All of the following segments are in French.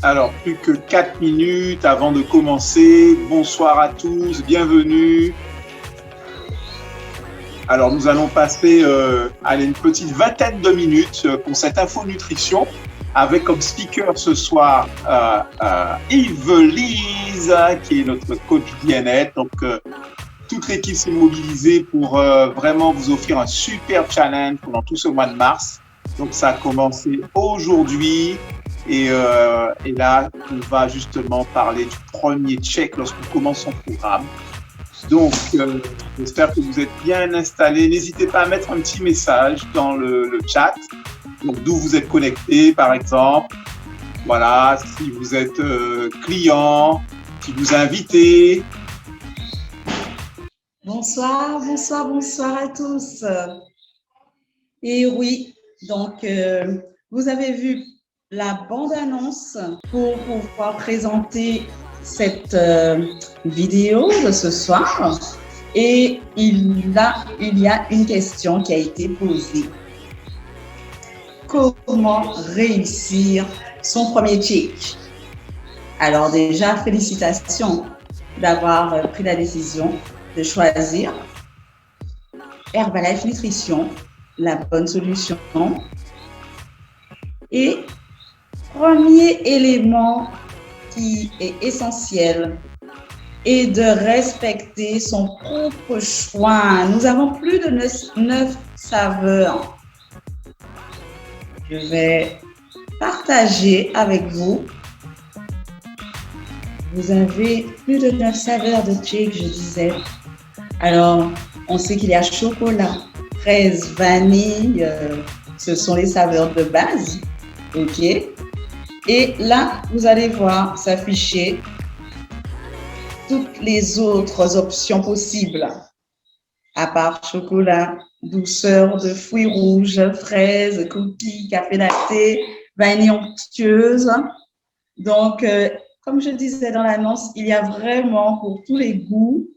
Alors, plus que 4 minutes avant de commencer. Bonsoir à tous, bienvenue. Alors, nous allons passer une petite vingtaine de minutes pour cette info nutrition avec comme speaker ce soir Yves-Lise, qui est notre coach bien-être. Donc, toute l'équipe s'est mobilisée pour vraiment vous offrir un super challenge pendant tout ce mois de mars. Donc, ça a commencé aujourd'hui. Et là, on va justement parler du premier check lorsqu'on commence son programme. Donc, j'espère que vous êtes bien installés. N'hésitez pas à mettre un petit message dans le chat, donc d'où vous êtes connecté, par exemple. Voilà, si vous êtes client, si vous invitez. Bonsoir à tous. Et oui, donc vous avez vu la bande-annonce pour pouvoir présenter cette vidéo de ce soir. Et il y a une question qui a été posée. Comment réussir son premier check? Alors déjà, félicitations d'avoir pris la décision de choisir Herbalife Nutrition, la bonne solution. Et premier élément qui est essentiel est de respecter son propre choix. Nous avons plus de 9 saveurs. Je vais partager avec vous. Vous avez plus de 9 saveurs de shake, je disais. Alors, on sait qu'il y a chocolat, fraise, vanille, ce sont les saveurs de base. OK? Et là, vous allez voir s'afficher toutes les autres options possibles, à part chocolat, douceur de fruits rouges, fraises, cookies, café latte, vanille onctueuse. Donc, comme je le disais dans l'annonce, il y a vraiment pour tous les goûts,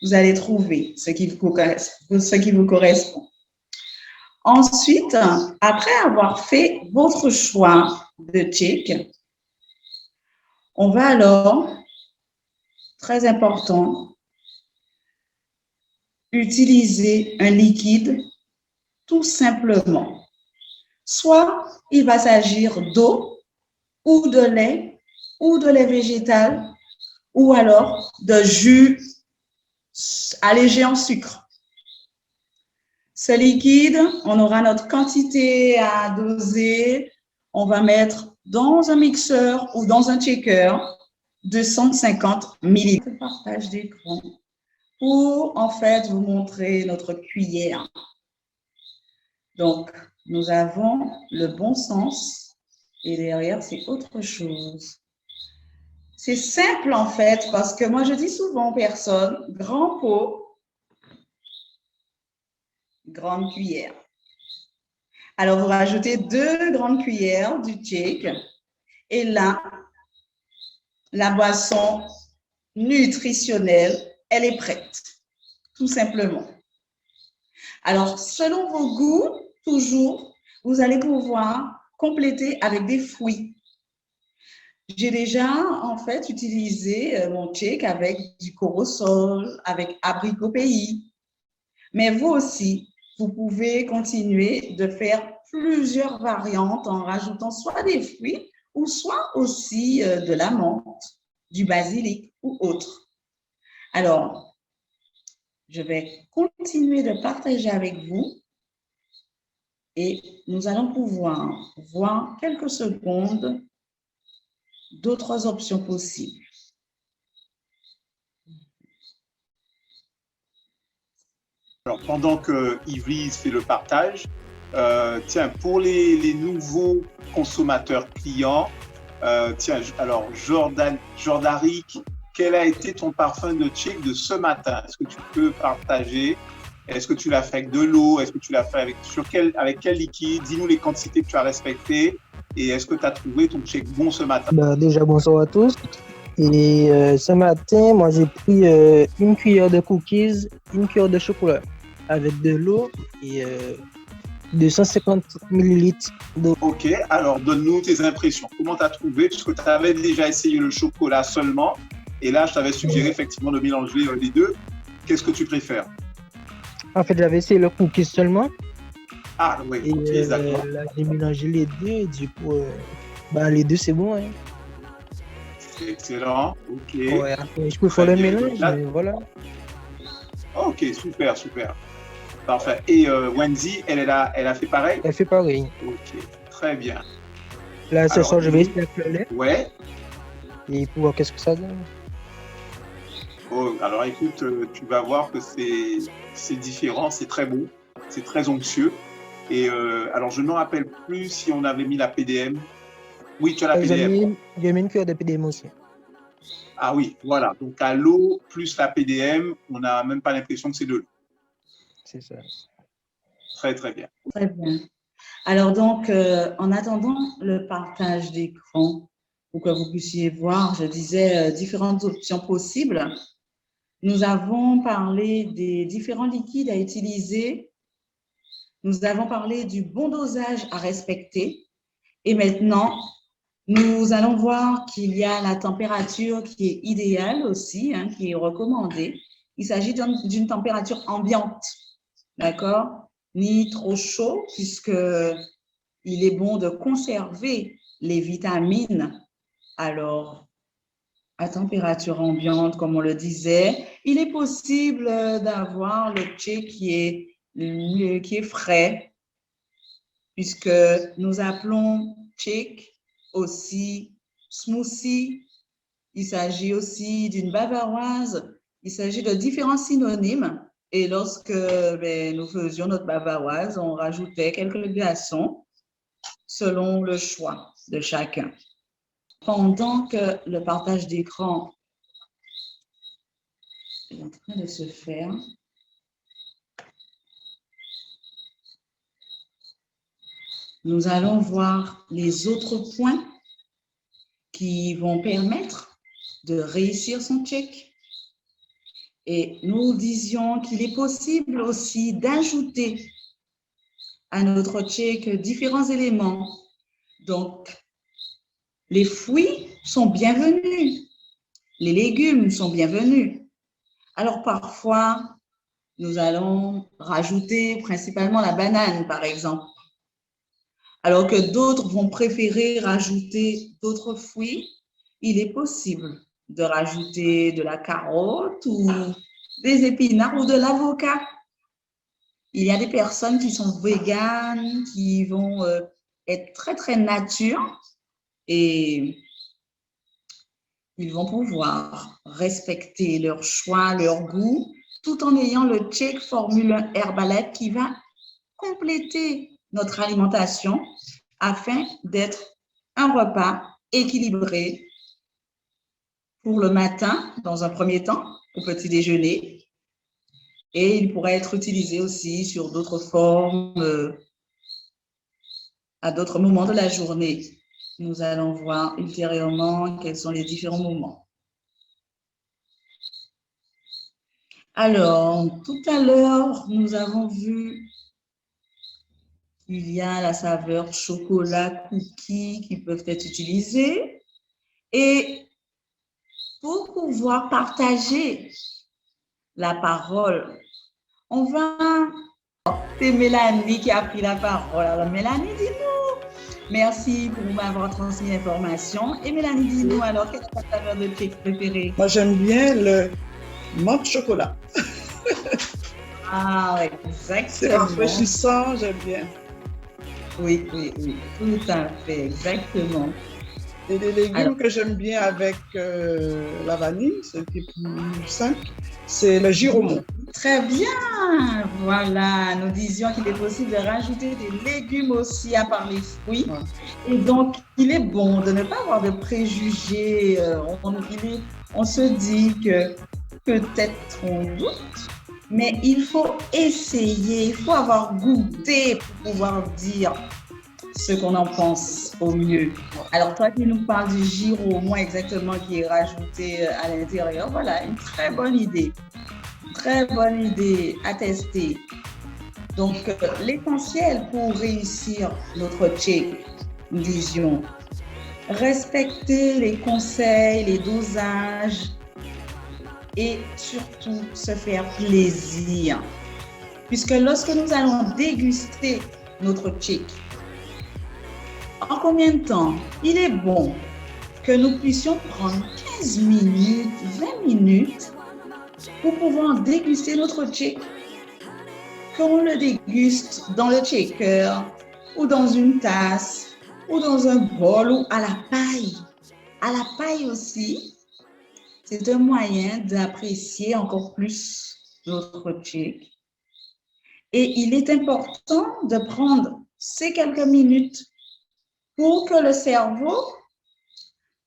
vous allez trouver ce qui vous correspond. Ensuite, après avoir fait votre choix de shake, on va alors, très important, utiliser un liquide tout simplement. Soit il va s'agir d'eau ou de lait végétal ou alors de jus allégé en sucre. Ce liquide, on aura notre quantité à doser. On va mettre dans un mixeur ou dans un shaker 250 ml. Partage d'écran pour en fait vous montrer notre cuillère. Donc, nous avons le bon sens et derrière, c'est autre chose. C'est simple en fait parce que moi, je dis souvent aux personnes, grand pot, grande cuillère. Alors, vous rajoutez 2 grandes cuillères du shake et là, la boisson nutritionnelle, elle est prête, tout simplement. Alors, selon vos goûts, toujours, vous allez pouvoir compléter avec des fruits. J'ai déjà, en fait, utilisé mon shake avec du corosol, avec abricot pays. Mais vous aussi, vous pouvez continuer de faire plusieurs variantes en rajoutant soit des fruits ou soit aussi de la menthe, du basilic ou autre. Alors, je vais continuer de partager avec vous et nous allons pouvoir voir quelques secondes d'autres options possibles. Alors, pendant que Yves-Lise fait le partage, tiens, pour les nouveaux consommateurs clients, tiens, alors Jordaric, quel a été ton parfum de shake de ce matin? Est-ce que tu peux partager? Est-ce que tu l'as fait avec de l'eau? Est-ce que tu l'as fait avec quel liquide? Dis-nous les quantités que tu as respectées. Et est-ce que tu as trouvé ton shake bon ce matin? Déjà, bonsoir à tous. Et ce matin, moi, j'ai pris une cuillère de cookies, une cuillère de chocolat avec de l'eau et 250 millilitres d'eau. Ok, alors donne-nous tes impressions. Comment tu as trouvé? Puisque tu avais déjà essayé le chocolat seulement. Et là, je t'avais suggéré effectivement de mélanger les deux. Qu'est-ce que tu préfères? En fait, j'avais essayé le cookie seulement. Ah oui, Et ok, d'accord. là, j'ai mélangé les deux. Et du coup, les deux, c'est bon. Hein. C'est excellent. Ok. Ouais, après, je peux faire le mélange, mais voilà. Ok, super, super. Parfait. Et Wendy, elle a fait pareil? Elle fait pareil. Ok, très bien. Là, ce Alors, soir, je vais essayer avec le lait. Ouais. Et pour voir qu'est-ce que ça donne. Oh, alors écoute, tu vas voir que c'est différent, c'est très bon, c'est très onctueux. Et alors, je ne me rappelle plus si on avait mis la PDM. Oui, tu as la PDM. J'ai mis une cuillère de PDM aussi. Ah oui, voilà. Donc, à l'eau plus la PDM, on n'a même pas l'impression que c'est de l'eau. C'est ça. Très, très bien. Très bien. Alors donc, en attendant le partage d'écran, pour que vous puissiez voir, je disais, différentes options possibles, nous avons parlé des différents liquides à utiliser, nous avons parlé du bon dosage à respecter, et maintenant, nous allons voir qu'il y a la température qui est idéale aussi, hein, qui est recommandée. Il s'agit d'une température ambiante, d'accord? Ni trop chaud, puisque il est bon de conserver les vitamines. Alors, à température ambiante, comme on le disait, il est possible d'avoir le thé qui est frais, puisque nous appelons thé aussi smoothie. Il s'agit aussi d'une bavaroise. Il s'agit de différents synonymes. Et lorsque nous faisions notre bavaroise, on rajoutait quelques glaçons selon le choix de chacun. Pendant que le partage d'écran est en train de se faire, nous allons voir les autres points qui vont permettre de réussir son check. Et nous disions qu'il est possible aussi d'ajouter à notre check différents éléments. Donc, les fruits sont bienvenus, les légumes sont bienvenus. Alors, parfois, nous allons rajouter principalement la banane, par exemple. Alors que d'autres vont préférer rajouter d'autres fruits, il est possible de rajouter de la carotte ou des épinards ou de l'avocat. Il y a des personnes qui sont véganes, qui vont être très, très nature et ils vont pouvoir respecter leur choix, leur goût, tout en ayant le check Formule 1 Herbalife qui va compléter notre alimentation afin d'être un repas équilibré pour le matin, dans un premier temps, au petit déjeuner. Et il pourrait être utilisé aussi sur d'autres formes à d'autres moments de la journée. Nous allons voir ultérieurement quels sont les différents moments. Alors, tout à l'heure, nous avons vu qu'il y a la saveur chocolat, cookie qui peuvent être utilisées. Et pour pouvoir partager la parole, on va... C'est Mélanie qui a pris la parole. Alors, Mélanie, dis-nous. Merci pour m'avoir transmis l'information. Et Mélanie, dis-nous alors, quelle est ta saveur de cake préférée? Moi, j'aime bien le menthe chocolat. Ah, exactement. C'est rafraîchissant, j'aime bien. Oui, tout à fait, exactement. Et les légumes que j'aime bien avec la vanille, ce qui est plus simple, c'est le giromont. Très bien, voilà, nous disions qu'il est possible de rajouter des légumes aussi à part les fruits. Ouais. Et donc, il est bon de ne pas avoir de préjugés. On se dit que peut-être on doute, mais il faut essayer, il faut avoir goûté pour pouvoir dire ce qu'on en pense au mieux. Alors, toi qui nous parles du giromont exactement qui est rajouté à l'intérieur, voilà, une très bonne idée. Très bonne idée à tester. Donc, l'essentiel pour réussir notre check, nous disions, respecter les conseils, les dosages et surtout se faire plaisir. Puisque lorsque nous allons déguster notre check, en combien de temps il est bon que nous puissions prendre 15 minutes, 20 minutes pour pouvoir déguster notre check, qu'on le déguste dans le shaker ou dans une tasse ou dans un bol ou à la paille. À la paille aussi, c'est un moyen d'apprécier encore plus notre check. Et il est important de prendre ces quelques minutes pour que le cerveau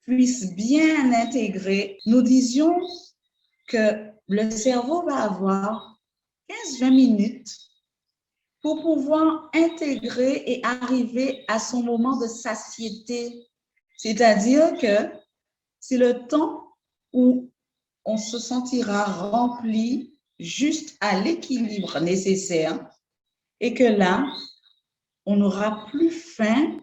puisse bien intégrer. Nous disions que le cerveau va avoir 15-20 minutes pour pouvoir intégrer et arriver à son moment de satiété. C'est-à-dire que c'est le temps où on se sentira rempli juste à l'équilibre nécessaire et que là, on n'aura plus faim,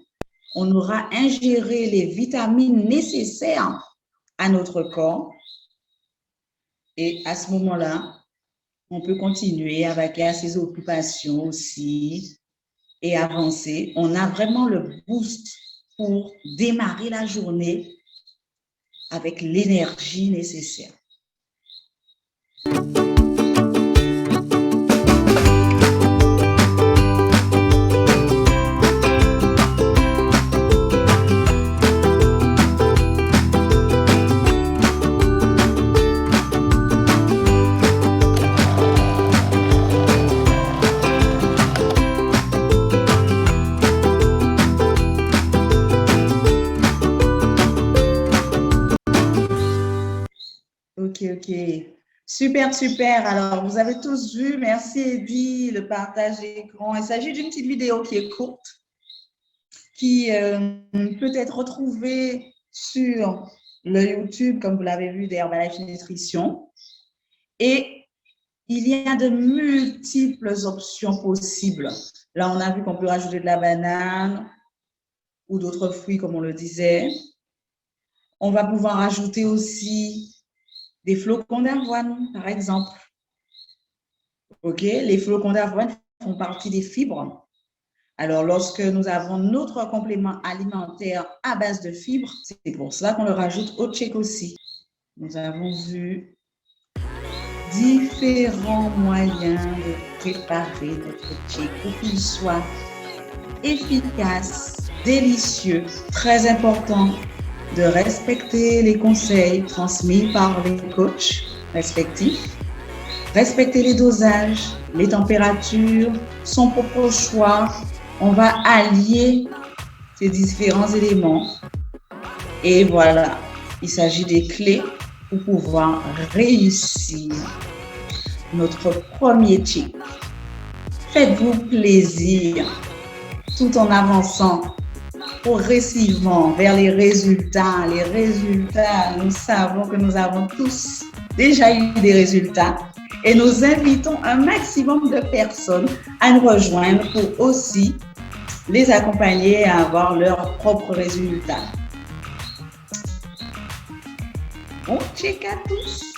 on aura ingéré les vitamines nécessaires à notre corps et à ce moment-là, on peut continuer à vaquer à ses occupations aussi et avancer. On a vraiment le boost pour démarrer la journée avec l'énergie nécessaire. Ok. Super, super. Alors, vous avez tous vu, merci Eddie, le partage d'écran. Il s'agit d'une petite vidéo qui est courte, qui peut être retrouvée sur le YouTube, comme vous l'avez vu, d'Herbalife Nutrition. Et il y a de multiples options possibles. Là, on a vu qu'on peut rajouter de la banane ou d'autres fruits, comme on le disait. On va pouvoir ajouter aussi des flocons d'avoine, par exemple. OK, les flocons d'avoine font partie des fibres. Alors, lorsque nous avons notre complément alimentaire à base de fibres, c'est pour ça qu'on le rajoute au check aussi. Nous avons vu différents moyens de préparer notre check pour qu'il soit efficace, délicieux, très important de respecter les conseils transmis par les coachs respectifs, respecter les dosages, les températures, son propre choix. On va allier ces différents éléments et voilà, il s'agit des clés pour pouvoir réussir notre premier check. Faites-vous plaisir tout en avançant progressivement vers les résultats. Les résultats, nous savons que nous avons tous déjà eu des résultats et nous invitons un maximum de personnes à nous rejoindre pour aussi les accompagner à avoir leurs propres résultats. Bon check à tous!